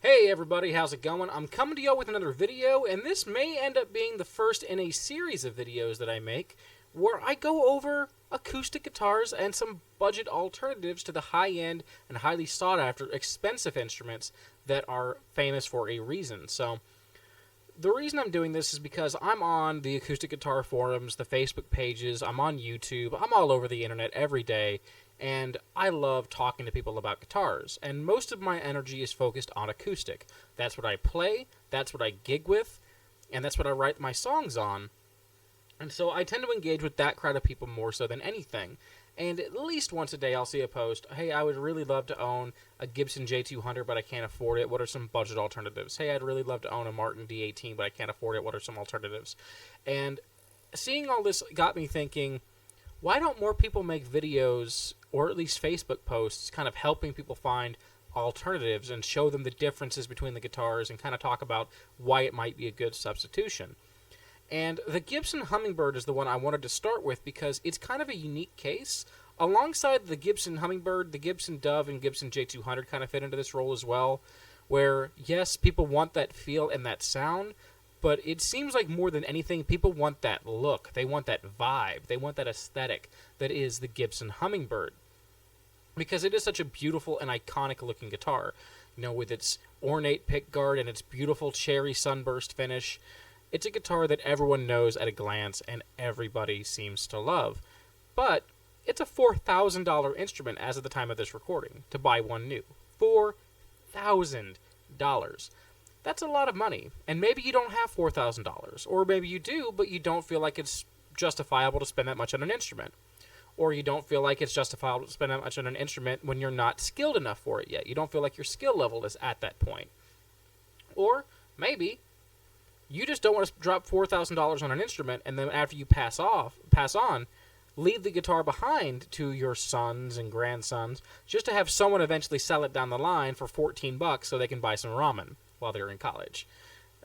Hey everybody, how's it going? I'm coming to you with another video, and this may end up being the first in a series of videos that I make where I go over acoustic guitars and some budget alternatives to the high-end and highly sought-after expensive instruments that are famous for a reason. So, the reason I'm doing this is because I'm on the acoustic guitar forums, the Facebook pages, I'm on YouTube, I'm all over the internet every day, and I love talking to people about guitars, and most of my energy is focused on acoustic. That's what I play, that's what I gig with, and that's what I write my songs on. And so I tend to engage with that crowd of people more so than anything. And at least once a day I'll see a post, hey, I would really love to own a Gibson J200, but I can't afford it. What are some budget alternatives? Hey, I'd really love to own a Martin D18, but I can't afford it. What are some alternatives? And seeing all this got me thinking, why don't more people make videos, or at least Facebook posts, kind of helping people find alternatives and show them the differences between the guitars and kind of talk about why it might be a good substitution? And the Gibson Hummingbird is the one I wanted to start with because it's kind of a unique case. Alongside the Gibson Hummingbird, the Gibson Dove and Gibson J200 kind of fit into this role as well, where, yes, people want that feel and that sound, but it seems like more than anything, people want that look. They want that vibe. They want that aesthetic that is the Gibson Hummingbird, because it is such a beautiful and iconic-looking guitar. You know, with its ornate pickguard and its beautiful cherry sunburst finish, it's a guitar that everyone knows at a glance and everybody seems to love. But it's a $4,000 instrument as of the time of this recording to buy one new. $4,000. That's a lot of money. And maybe you don't have $4,000. Or maybe you do, but you don't feel like it's justifiable to spend that much on an instrument. Or you don't feel like it's justifiable to spend that much on an instrument when you're not skilled enough for it yet. You don't feel like your skill level is at that point. Or maybe you just don't want to drop $4,000 on an instrument, and then after you pass on, leave the guitar behind to your sons and grandsons, just to have someone eventually sell it down the line for $14 so they can buy some ramen while they're in college.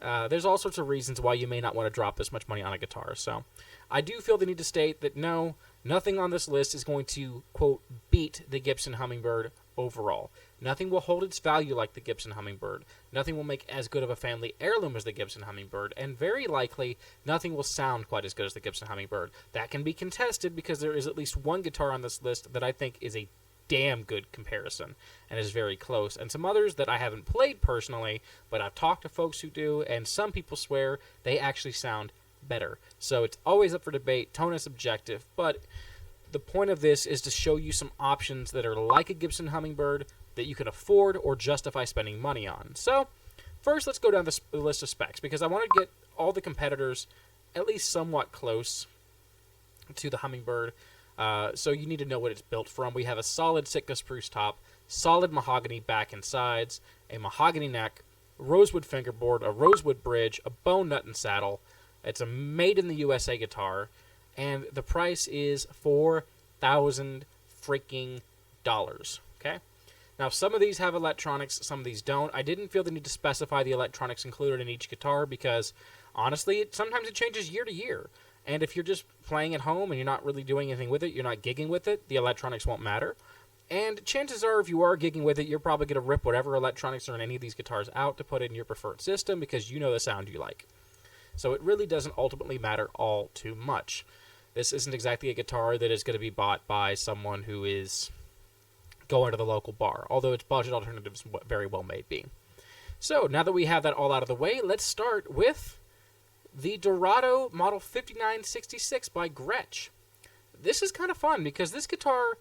There's all sorts of reasons why you may not want to drop this much money on a guitar. So I do feel the need to state that no, nothing on this list is going to, quote, beat the Gibson Hummingbird overall. Nothing will hold its value like the Gibson Hummingbird. Nothing will make as good of a family heirloom as the Gibson Hummingbird, and very likely nothing will sound quite as good as the Gibson Hummingbird. That can be contested because there is at least one guitar on this list that I think is a damn good comparison and is very close, and some others that I haven't played personally, but I've talked to folks who do, and some people swear they actually sound better. So it's always up for debate. Tone is subjective, but the point of this is to show you some options that are like a Gibson Hummingbird that you can afford or justify spending money on. So first, let's go down the list of specs, because I want to get all the competitors at least somewhat close to the Hummingbird. So you need to know what it's built from. We have a solid Sitka spruce top, solid mahogany back and sides, a mahogany neck, rosewood fingerboard, a rosewood bridge, a bone nut and saddle. It's a made in the USA guitar, and the price is $4,000 freaking dollars. Okay? Now, some of these have electronics, some of these don't. I didn't feel the need to specify the electronics included in each guitar because, honestly, sometimes it changes year to year. And if you're just playing at home and you're not really doing anything with it, you're not gigging with it, the electronics won't matter. And chances are, if you are gigging with it, you're probably going to rip whatever electronics are in any of these guitars out to put in your preferred system because you know the sound you like. So it really doesn't ultimately matter all too much. This isn't exactly a guitar that is going to be bought by someone who is going to the local bar, although its budget alternatives very well may be. So now that we have that all out of the way, let's start with the Dorado Model 5966 by Gretch. This is kind of fun because this guitar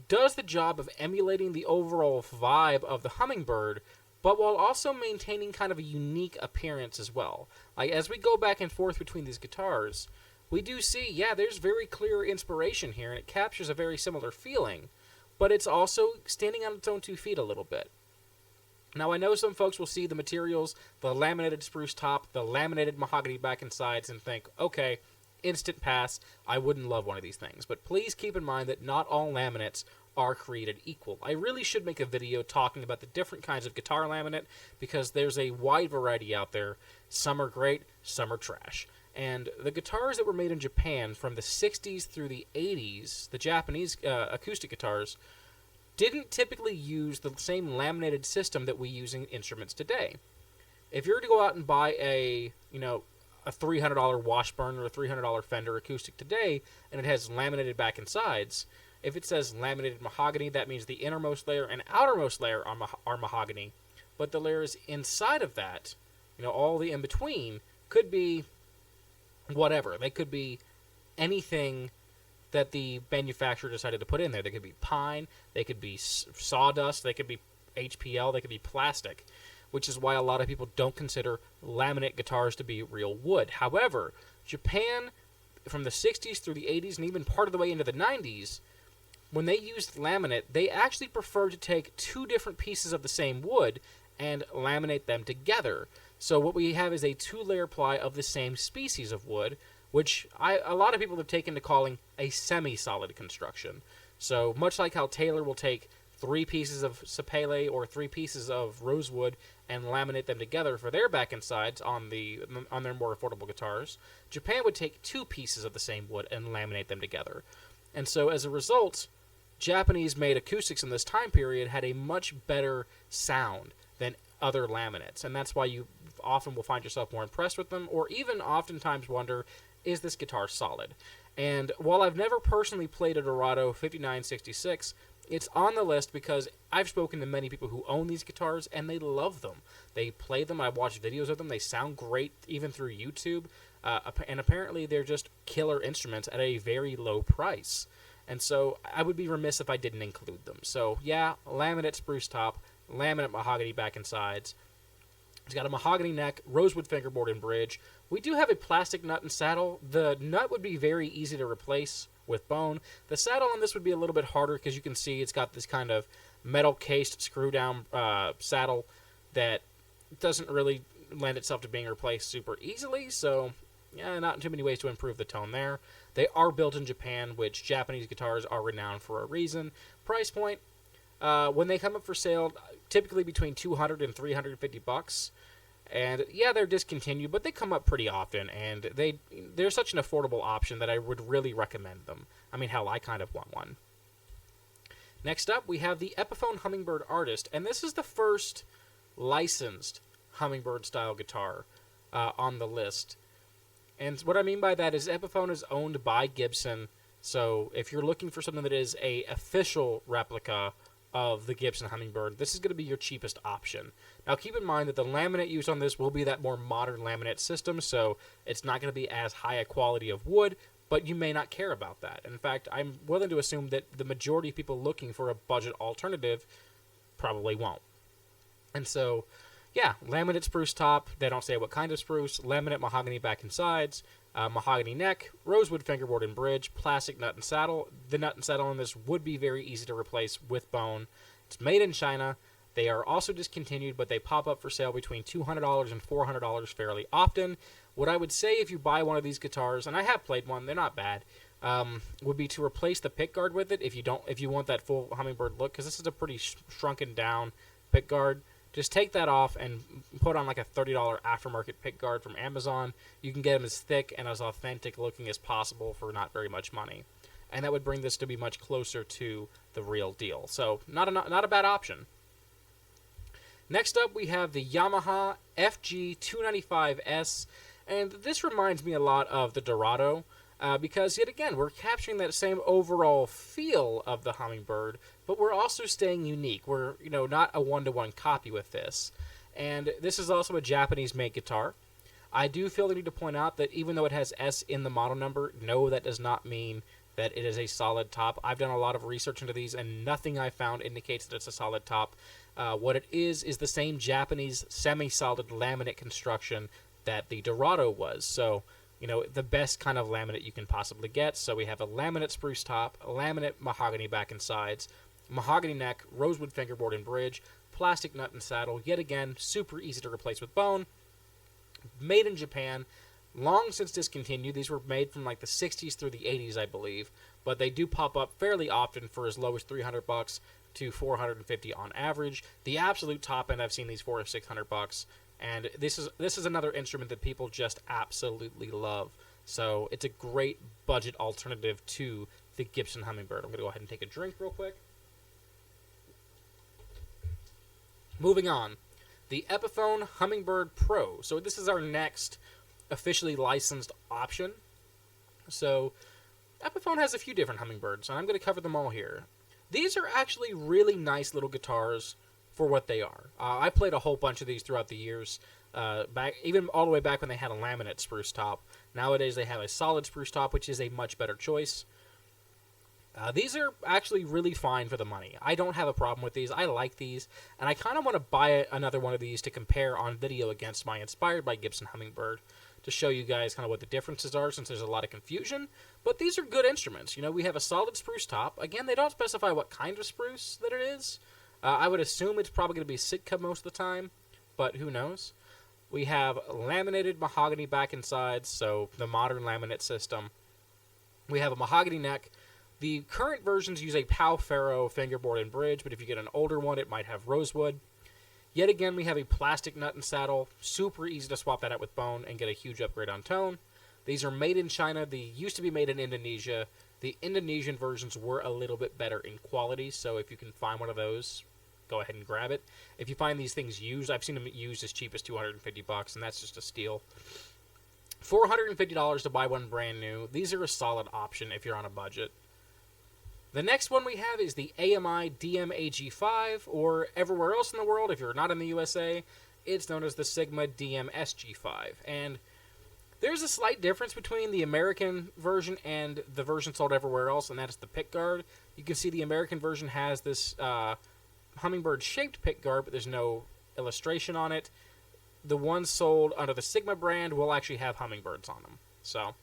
does the job of emulating the overall vibe of the Hummingbird, but while also maintaining kind of a unique appearance as well. Like, as we go back and forth between these guitars, we do see, yeah, there's very clear inspiration here, and it captures a very similar feeling, but it's also standing on its own 2 feet a little bit. Now, I know some folks will see the materials, the laminated spruce top, the laminated mahogany back and sides, and think, okay, instant pass, I wouldn't love one of these things. But please keep in mind that not all laminates are created equal. I really should make a video talking about the different kinds of guitar laminate, because there's a wide variety out there. Some are great, some are trash. And the guitars that were made in Japan from the 60s through the 80s, the Japanese acoustic guitars, didn't typically use the same laminated system that we use in instruments today. If you were to go out and buy a $300 Washburn or a $300 Fender acoustic today, and it has laminated back and sides, if it says laminated mahogany, that means the innermost layer and outermost layer are mahogany. But the layers inside of that, all the in-between, could be whatever. They could be anything that the manufacturer decided to put in there. They could be pine, they could be sawdust, they could be HPL, they could be plastic, which is why a lot of people don't consider laminate guitars to be real wood. However, Japan, from the 60s through the 80s and even part of the way into the 90s, when they used laminate, they actually preferred to take two different pieces of the same wood and laminate them together. So what we have is a two-layer ply of the same species of wood, which a lot of people have taken to calling a semi-solid construction. So much like how Taylor will take 3 pieces of sapele or 3 pieces of rosewood and laminate them together for their back and sides on their more affordable guitars, Japan would take 2 pieces of the same wood and laminate them together. And so as a result, Japanese-made acoustics in this time period had a much better sound than other laminates, and that's why you often will find yourself more impressed with them, or even oftentimes wonder, is this guitar solid? And while I've never personally played a Dorado 5966, it's on the list because I've spoken to many people who own these guitars, and they love them. They play them, I watch videos of them, they sound great even through YouTube, and apparently they're just killer instruments at a very low price. And so I would be remiss if I didn't include them. So yeah, laminate spruce top, laminate mahogany back and sides. It's got a mahogany neck, rosewood fingerboard and bridge. We do have a plastic nut and saddle. The nut would be very easy to replace with bone. The saddle on this would be a little bit harder because you can see it's got this kind of metal-cased screw-down saddle that doesn't really lend itself to being replaced super easily. So yeah, not too many ways to improve the tone there. They are built in Japan, which Japanese guitars are renowned for a reason. Price point, when they come up for sale, typically between $200 and $350. And yeah, they're discontinued, but they come up pretty often, and they're such an affordable option that I would really recommend them. I mean, hell, I kind of want one. Next up, we have the Epiphone Hummingbird Artist, and this is the first licensed Hummingbird-style guitar on the list. And what I mean by that is Epiphone is owned by Gibson, so if you're looking for something that is a official replica of the Gibson Hummingbird, this is going to be your cheapest option. Now keep in mind that the laminate used on this will be that more modern laminate system, so it's not going to be as high a quality of wood, but you may not care about that. In fact, I'm willing to assume that the majority of people looking for a budget alternative probably won't. And so, yeah, laminate spruce top, they don't say what kind of spruce, laminate mahogany back and sides, mahogany neck, rosewood fingerboard and bridge, plastic nut and saddle. The nut and saddle on this would be very easy to replace with bone. It's made in China. They are also discontinued, but they pop up for sale between $200 and $400 fairly often. What I would say if you buy one of these guitars, and I have played one, they're not bad, would be to replace the pickguard with it if you want that full Hummingbird look, because this is a pretty shrunken down pickguard. Just take that off and put on like a $30 aftermarket pickguard from Amazon. You can get them as thick and as authentic looking as possible for not very much money. And that would bring this to be much closer to the real deal. So not a bad option. Next up, we have the Yamaha FG 295S. And this reminds me a lot of the Dorado. Because, yet again, we're capturing that same overall feel of the Hummingbird, but we're also staying unique. We're, not a one-to-one copy with this. And this is also a Japanese-made guitar. I do feel the need to point out that even though it has S in the model number, no, that does not mean that it is a solid top. I've done a lot of research into these, and nothing I found indicates that it's a solid top. What it is the same Japanese semi-solid laminate construction that the Dorado was. So, the best kind of laminate you can possibly get. So we have a laminate spruce top, a laminate mahogany back and sides, mahogany neck, rosewood fingerboard and bridge, plastic nut and saddle. Yet again, super easy to replace with bone. Made in Japan, long since discontinued. These were made from like the 60s through the 80s, I believe. But they do pop up fairly often for as low as $300 to $450 on average. The absolute top end, I've seen these for $600. And this is another instrument that people just absolutely love. So it's a great budget alternative to the Gibson Hummingbird. I'm going to go ahead and take a drink real quick. Moving on, the Epiphone Hummingbird Pro. So this is our next officially licensed option. So Epiphone has a few different hummingbirds, and I'm going to cover them all here. These are actually really nice little guitars for what they are. I played a whole bunch of these throughout the years, even all the way back when they had a laminate spruce top. Nowadays they have a solid spruce top, which is a much better choice. These are actually really fine for the money. I don't have a problem with these. I like these, and I kind of want to buy another one of these to compare on video against my Inspired by Gibson Hummingbird to show you guys kind of what the differences are, since there's a lot of confusion. But these are good instruments. You know, we have a solid spruce top. Again, they don't specify what kind of spruce that it is. I would assume it's probably going to be Sitka most of the time, but who knows. We have laminated mahogany back and sides, so the modern laminate system. We have a mahogany neck. The current versions use a Pau Ferro fingerboard and bridge, but if you get an older one, it might have rosewood. Yet again, we have a plastic nut and saddle. Super easy to swap that out with bone and get a huge upgrade on tone. These are made in China. They used to be made in Indonesia. The Indonesian versions were a little bit better in quality, so if you can find one of those, go ahead and grab it. If you find these things used, I've seen them used as cheap as $250, and that's just a steal. $450 to buy one brand new. These are a solid option if you're on a budget. The next one we have is the AMI DM SG5, or everywhere else in the world, if you're not in the USA, it's known as the Sigma DM SG5. And there's a slight difference between the American version and the version sold everywhere else, and that is the pickguard. You can see the American version has this hummingbird-shaped pickguard, but there's no illustration on it. The ones sold under the Sigma brand will actually have hummingbirds on them. So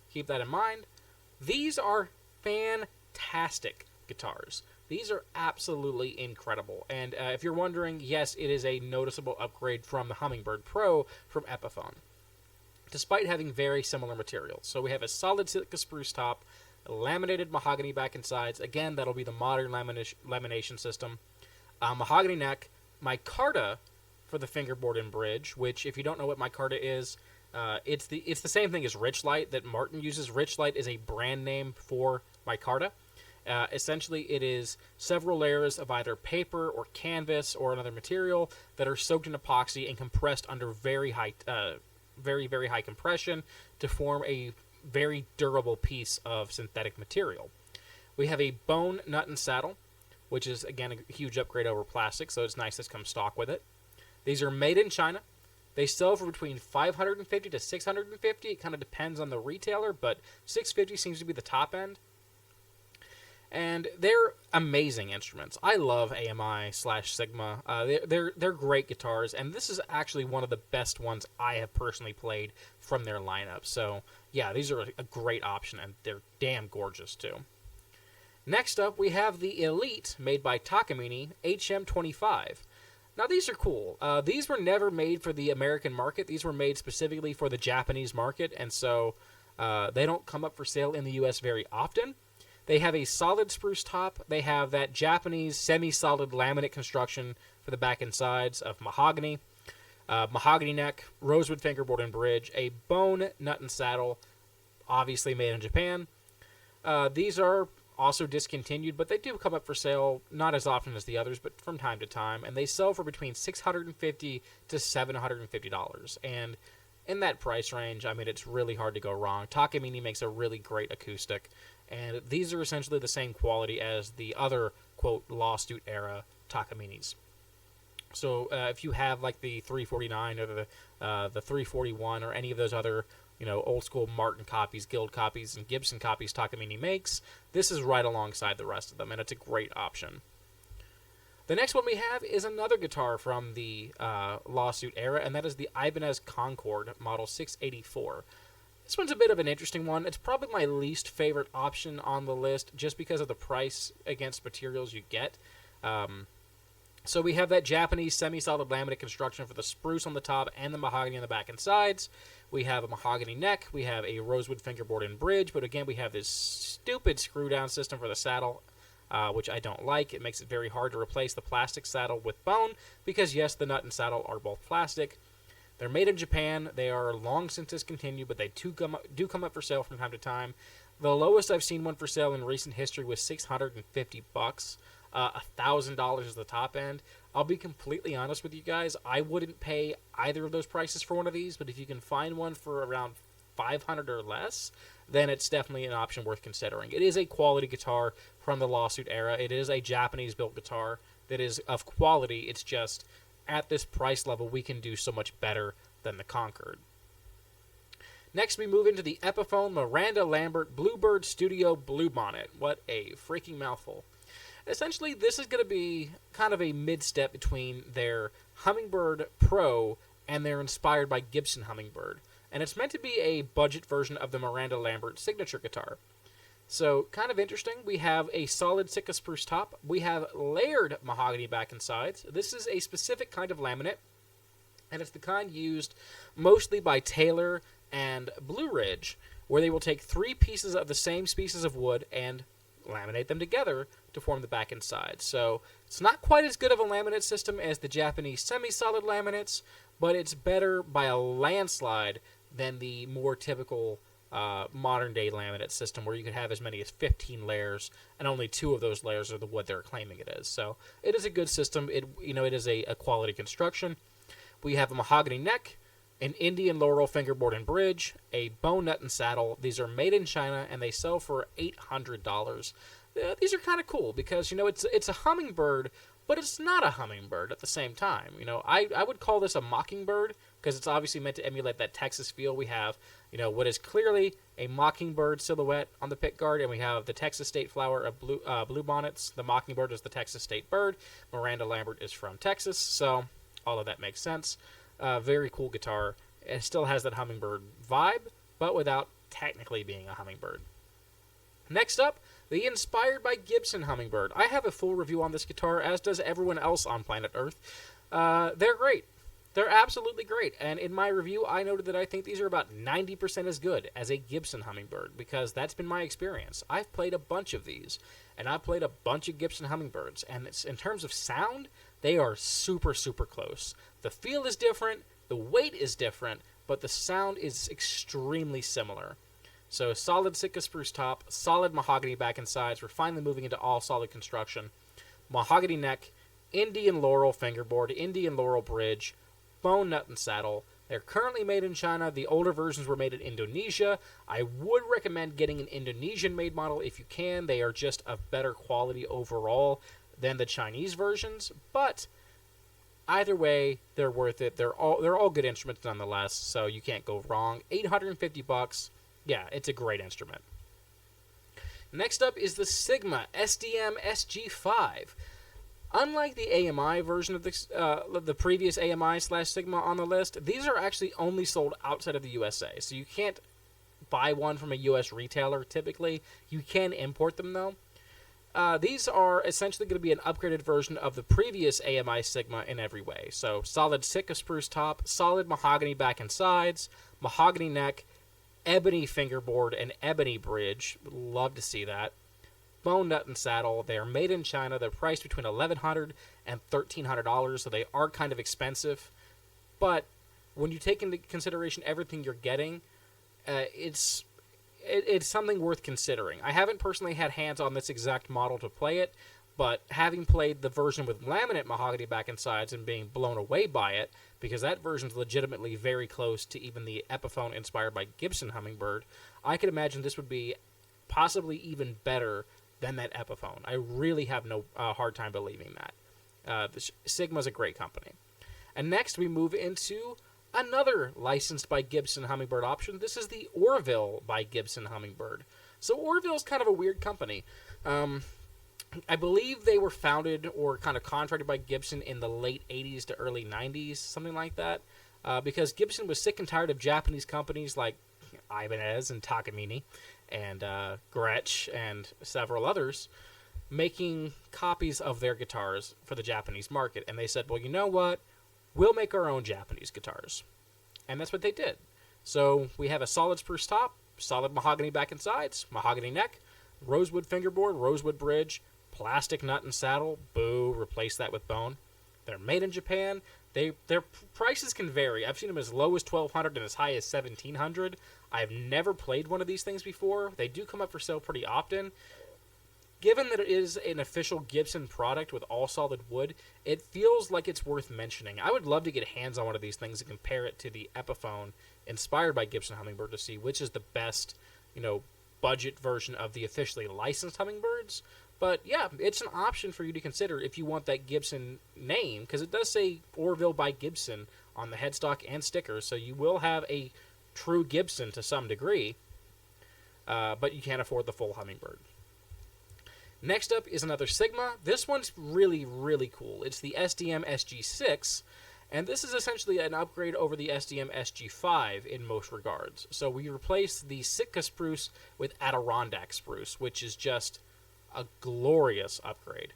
keep that in mind. These are fantastic guitars. These are absolutely incredible. And if you're wondering, yes, it is a noticeable upgrade from the Hummingbird Pro from Epiphone, despite having very similar materials. So we have a solid Sitka spruce top, laminated mahogany back and sides. Again, that'll be the modern lamination system. Mahogany neck, micarta for the fingerboard and bridge, which, if you don't know what micarta is, it's the same thing as Richlight that Martin uses. Richlight is a brand name for micarta. Essentially, it is several layers of either paper or canvas or another material that are soaked in epoxy and compressed under very high compression to form a very durable piece of synthetic material. We have a bone nut and saddle, which is, again, a huge upgrade over plastic, so it's nice this comes stock with it. These are made in China. They sell for between $550 to $650. It kind of depends on the retailer, but $650 seems to be the top end. And they're amazing instruments. I love AMI/Sigma. They're great guitars, and this is actually one of the best ones I have personally played from their lineup. So, yeah, these are a great option, and they're damn gorgeous, too. Next up, we have the Elite, made by Takini HM25. Now, these are cool. These were never made for the American market. These were made specifically for the Japanese market, and so they don't come up for sale in the U.S. very often. They have a solid spruce top. They have that Japanese semi-solid laminate construction for the back and sides of mahogany. Mahogany neck, rosewood fingerboard and bridge, a bone nut and saddle, obviously made in Japan. These are also discontinued, but they do come up for sale, not as often as the others, but from time to time, and they sell for between $650 to $750. And in that price range, I mean, it's really hard to go wrong. Takini makes a really great acoustic, and these are essentially the same quality as the other, quote, lawsuit-era Takaminis. So if you have, like, the 349 or the 341 or any of those other, old-school Martin copies, Guild copies, and Gibson copies Takini makes, this is right alongside the rest of them, and it's a great option. The next one we have is another guitar from the lawsuit era, and that is the Ibanez Concord Model 684. This one's a bit of an interesting one. It's probably my least favorite option on the list, just because of the price against materials you get. So we have that Japanese semi-solid laminate construction for the spruce on the top and the mahogany on the back and sides. We have a mahogany neck. We have a rosewood fingerboard and bridge, but again, we have this stupid screw-down system for the saddle, which I don't like. It makes it very hard to replace the plastic saddle with bone, because yes, the nut and saddle are both plastic. They're made in Japan. They are long since discontinued, but they do come up for sale from time to time. The lowest I've seen one for sale in recent history was $650. $1,000 is the top end. I'll be completely honest with you guys. I wouldn't pay either of those prices for one of these, but if you can find one for around $500 or less, then it's definitely an option worth considering. It is a quality guitar from the lawsuit era. It is a Japanese-built guitar that is of quality. It's just, at this price level, we can do so much better than the Concord. Next, we move into the Epiphone Miranda Lambert Bluebird Studio Bluebonnet. What a freaking mouthful. Essentially, this is going to be kind of a mid-step between their Hummingbird Pro and their inspired by Gibson Hummingbird. And it's meant to be a budget version of the Miranda Lambert signature guitar. So, kind of interesting. We have a solid Sitka spruce top. We have layered mahogany back and sides. This is a specific kind of laminate, and it's the kind used mostly by Taylor and Blue Ridge, where they will take 3 pieces of the same species of wood and laminate them together to form the back and sides. So it's not quite as good of a laminate system as the Japanese semi-solid laminates, but it's better by a landslide than the more typical modern-day laminate system, where you could have as many as 15 layers, and only 2 of those layers are the wood they're claiming it is. So it is a good system. It is a quality construction. We have a mahogany neck, an Indian laurel fingerboard and bridge, a bone nut and saddle. These are made in China, and they sell for $800. These are kind of cool because, it's a hummingbird, but it's not a hummingbird at the same time. I would call this a mockingbird because it's obviously meant to emulate that Texas feel. We have, what is clearly a mockingbird silhouette on the pickguard, and we have the Texas state flower of blue bonnets. The mockingbird is the Texas state bird. Miranda Lambert is from Texas, so all of that makes sense. Very cool guitar. It still has that hummingbird vibe, but without technically being a hummingbird. Next up, the Inspired by Gibson Hummingbird. I have a full review on this guitar, as does everyone else on planet Earth. They're great. They're absolutely great. And in my review, I noted that I think these are about 90% as good as a Gibson Hummingbird, because that's been my experience. I've played a bunch of these, and I've played a bunch of Gibson Hummingbirds, and in terms of sound, they are super, super close. The feel is different, the weight is different, but the sound is extremely similar. So solid Sitka spruce top, solid mahogany back and sides. We're finally moving into all solid construction. Mahogany neck, Indian laurel fingerboard, Indian laurel bridge, bone nut and saddle. They're currently made in China. The older versions were made in Indonesia. I would recommend getting an Indonesian-made model if you can. They are just of better quality overall than the Chinese versions, but either way, they're worth it. They're all good instruments nonetheless, so you can't go wrong. $850. Yeah, it's a great instrument. Next up is the Sigma DM SG5. Unlike the AMI version of the previous AMI/Sigma on the list, these are actually only sold outside of the USA, so you can't buy one from a US retailer typically. You can import them, though. These are essentially going to be an upgraded version of the previous AMI Sigma in every way. So solid Sitka spruce top, solid mahogany back and sides, mahogany neck, ebony fingerboard, and ebony bridge. Love to see that. Bone nut and saddle. They are made in China. They're priced between $1,100 and $1,300, so they are kind of expensive. But when you take into consideration everything you're getting, it's something worth considering. I haven't personally had hands on this exact model to play it, but having played the version with laminate mahogany back and sides and being blown away by it, because that version's legitimately very close to even the Epiphone inspired by Gibson Hummingbird, I could imagine this would be possibly even better than that Epiphone. I really have no hard time believing that. Sigma's a great company. And next we move into another licensed by Gibson Hummingbird option. This is the Orville by Gibson Hummingbird. So Orville's kind of a weird company. I believe they were founded or kind of contracted by Gibson in the late 80s to early 90s, something like that, because Gibson was sick and tired of Japanese companies like Ibanez and Takini and Gretch and several others making copies of their guitars for the Japanese market. And they said, well, you know what? We'll make our own Japanese guitars. And that's what they did. So we have a solid spruce top, solid mahogany back and sides, mahogany neck, rosewood fingerboard, rosewood bridge, plastic nut and saddle. Boo, replace that with bone. They're made in Japan. Their prices can vary. I've seen them as low as $1,200 and as high as $1,700. I've never played one of these things before. They do come up for sale pretty often. given that it is an official Gibson product with all solid wood, it feels like it's worth mentioning. I would love to get hands on one of these things and compare it to the Epiphone inspired by Gibson Hummingbird to see which is the best, budget version of the officially licensed Hummingbirds. But yeah, it's an option for you to consider if you want that Gibson name, because it does say Orville by Gibson on the headstock and stickers, so you will have a true Gibson to some degree, but you can't afford the full Hummingbird. Next up is another Sigma. This one's really, really cool. It's the DM SG6, and this is essentially an upgrade over the DM SG5 in most regards. So we replace the Sitka spruce with Adirondack spruce, which is just a glorious upgrade.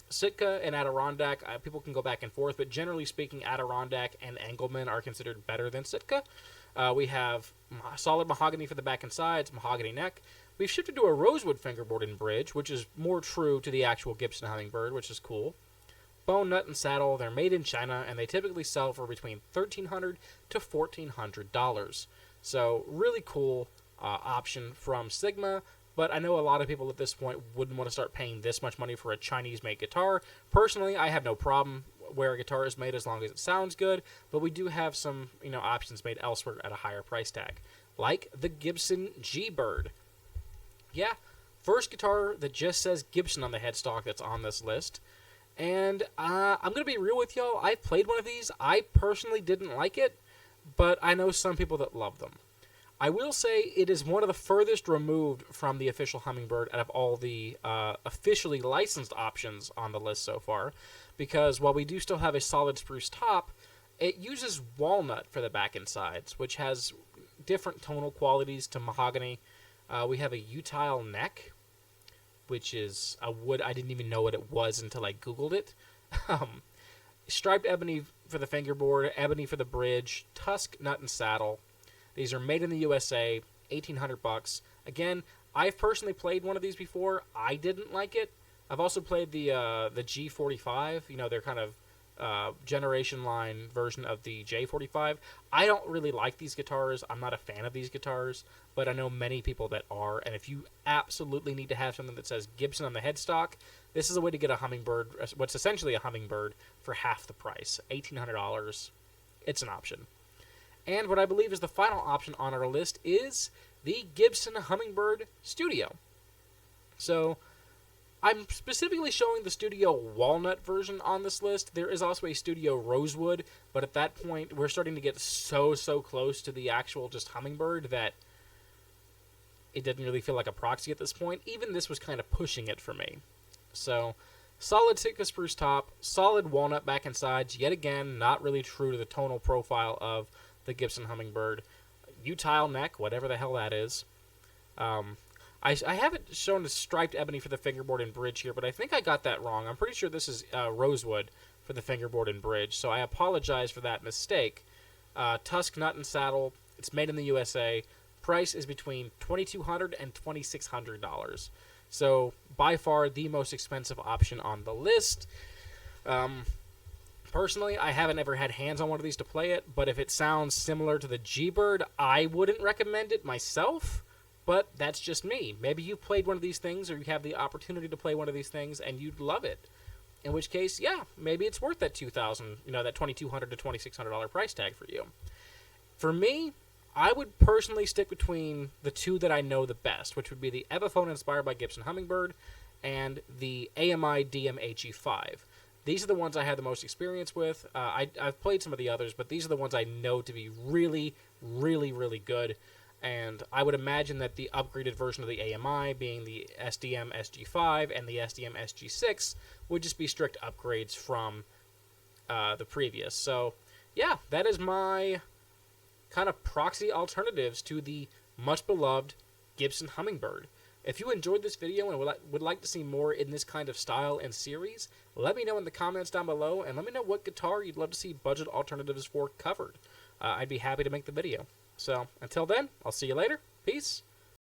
Sitka and Adirondack, people can go back and forth, but generally speaking, Adirondack and Engelmann are considered better than Sitka. We have solid mahogany for the back and sides, mahogany neck. We've shifted to a rosewood fingerboard and bridge, which is more true to the actual Gibson Hummingbird, which is cool. Bone, nut, and saddle, they're made in China, and they typically sell for between $1,300 to $1,400. So, really cool option from Sigma, but I know a lot of people at this point wouldn't want to start paying this much money for a Chinese-made guitar. Personally, I have no problem where a guitar is made as long as it sounds good, but we do have some options made elsewhere at a higher price tag, like the Gibson Gbird. Yeah, first guitar that just says Gibson on the headstock that's on this list. And I'm going to be real with y'all. I've played one of these. I personally didn't like it, but I know some people that love them. I will say it is one of the furthest removed from the official Hummingbird out of all the officially licensed options on the list so far, because while we do still have a solid spruce top, it uses walnut for the back and sides, which has different tonal qualities to mahogany. We have a utile neck, which is a wood I didn't even know what it was until I Googled it. Striped ebony for the fingerboard, ebony for the bridge, tusk, nut, and saddle. These are made in the USA, $1,800. Again, I've personally played one of these before. I didn't like it. I've also played the G45. They're kind of generation line version of the J45. I don't really like these guitars. I'm not a fan of these guitars, but I know many people that are, and if you absolutely need to have something that says Gibson on the headstock, this is a way to get a Hummingbird, what's essentially a Hummingbird, for half the price, $1,800. It's an option. And what I believe is the final option on our list is the Gibson Hummingbird Studio. So I'm specifically showing the Studio Walnut version on this list. There is also a Studio Rosewood, but at that point, we're starting to get so close to the actual just Hummingbird that it didn't really feel like a Proxy at this point. Even this was kind of pushing it for me. So, solid Sitka spruce top, solid walnut back and sides, yet again, not really true to the tonal profile of the Gibson Hummingbird. Utile neck, whatever the hell that is. I haven't shown the striped ebony for the fingerboard and bridge here, but I think I got that wrong. I'm pretty sure this is rosewood for the fingerboard and bridge, so I apologize for that mistake. Tusk, nut, and saddle. It's made in the USA. Price is between $2,200 and $2,600. So, by far, the most expensive option on the list. Personally, I haven't ever had hands on one of these to play it, but if it sounds similar to the Gbird, I wouldn't recommend it myself, but that's just me. Maybe you played one of these things, or you have the opportunity to play one of these things, and you'd love it. In which case, yeah, maybe it's worth that $2,200 to $2,600 price tag for you. For me, I would personally stick between the two that I know the best, which would be the Epiphone inspired by Gibson Hummingbird and the AMI DM HE5. These are the ones I have the most experience with. I've played some of the others, but these are the ones I know to be really, really, really good. And I would imagine that the upgraded version of the AMI, being the SDM SG5 and the SDM SG6, would just be strict upgrades from the previous. So, yeah, that is my kind of proxy alternatives to the much-beloved Gibson Hummingbird. If you enjoyed this video and would like to see more in this kind of style and series, let me know in the comments down below, and let me know what guitar you'd love to see budget alternatives for covered. I'd be happy to make the video. So, until then, I'll see you later. Peace.